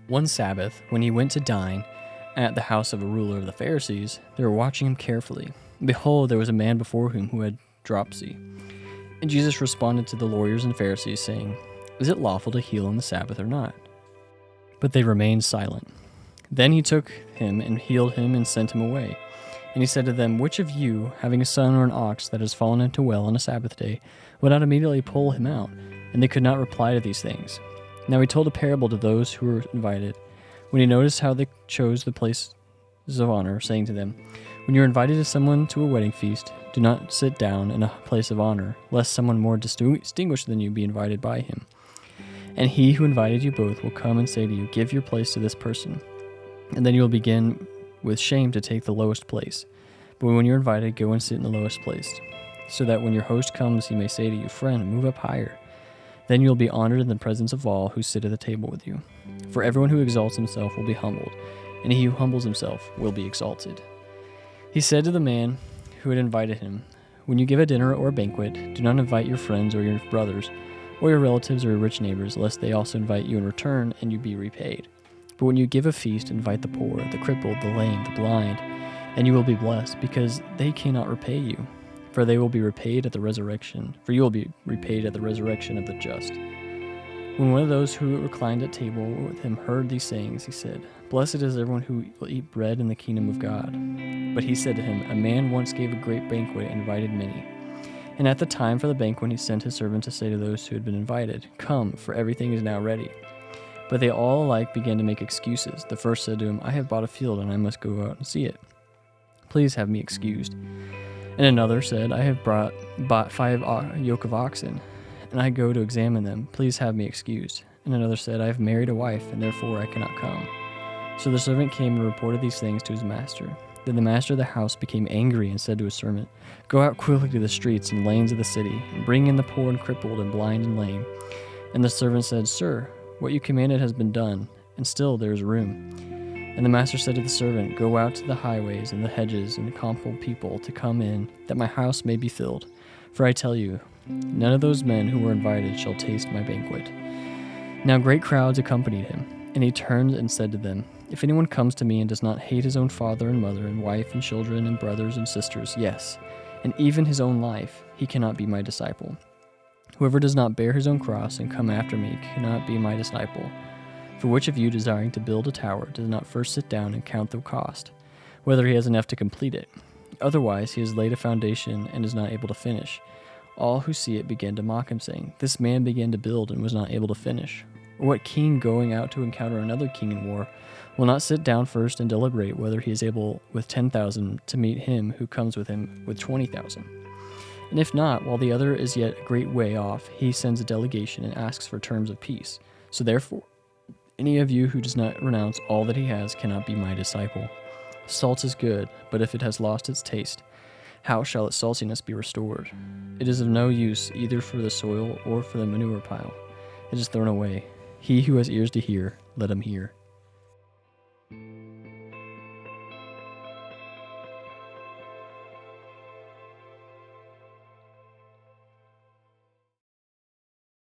One Sabbath, when he went to dine at the house of a ruler of the Pharisees, they were watching him carefully. And behold, there was a man before him who had dropsy. And Jesus responded to the lawyers and Pharisees, saying, "Is it lawful to heal on the Sabbath or not?" But they remained silent. Then he took him and healed him and sent him away. And he said to them, "Which of you, having a son or an ox that has fallen into a well on a Sabbath day, would not immediately pull him out?" And they could not reply to these things. Now he told a parable to those who were invited, when he noticed how they chose the places of honor, saying to them, "When you are invited to someone to a wedding feast, do not sit down in a place of honor, lest someone more distinguished than you be invited by him. And he who invited you both will come and say to you, 'Give your place to this person.' And then you will begin with shame to take the lowest place. But when you're invited, go and sit in the lowest place, so that when your host comes, he may say to you, 'Friend, move up higher.' Then you will be honored in the presence of all who sit at the table with you. For everyone who exalts himself will be humbled, and he who humbles himself will be exalted." He said to the man who had invited him, "When you give a dinner or a banquet, do not invite your friends or your brothers, or your relatives or your rich neighbors, lest they also invite you in return and you be repaid. But when you give a feast, invite the poor, the crippled, the lame, the blind, and you will be blessed, because they cannot repay you, for they will be repaid at the resurrection. For you will be repaid at the resurrection of the just." When one of those who reclined at table with him heard these sayings, he said, "Blessed is everyone who will eat bread in the kingdom of God." But he said to him, "A man once gave a great banquet and invited many. And at the time for the banquet he sent his servant to say to those who had been invited, 'Come, for everything is now ready.' But they all alike began to make excuses. The first said to him, 'I have bought a field and I must go out and see it. Please have me excused.' And another said, 'I have bought 5 yoke of oxen, and I go to examine them. Please have me excused.' And another said, 'I have married a wife, and therefore I cannot come.' So the servant came and reported these things to his master. Then the master of the house became angry and said to his servant, 'Go out quickly to the streets and lanes of the city, and bring in the poor and crippled and blind and lame.' And the servant said, 'Sir, what you commanded has been done, and still there is room.' And the master said to the servant, 'Go out to the highways and the hedges and compel people to come in, that my house may be filled. For I tell you, none of those men who were invited shall taste my banquet.' Now great crowds accompanied him, and he turned and said to them, 'If anyone comes to me and does not hate his own father and mother and wife and children and brothers and sisters, yes, and even his own life, he cannot be my disciple. Whoever does not bear his own cross and come after me cannot be my disciple. For which of you, desiring to build a tower, does not first sit down and count the cost, whether he has enough to complete it? Otherwise he has laid a foundation and is not able to finish. All who see it began to mock him, saying, 'This man began to build and was not able to finish.' Or what king going out to encounter another king in war will not sit down first and deliberate whether he is able with 10,000 to meet him who comes with him with 20,000? And if not, while the other is yet a great way off, he sends a delegation and asks for terms of peace. So therefore, any of you who does not renounce all that he has cannot be my disciple. Salt is good, but if it has lost its taste, how shall its saltiness be restored? It is of no use either for the soil or for the manure pile. It is thrown away. He who has ears to hear, let him hear."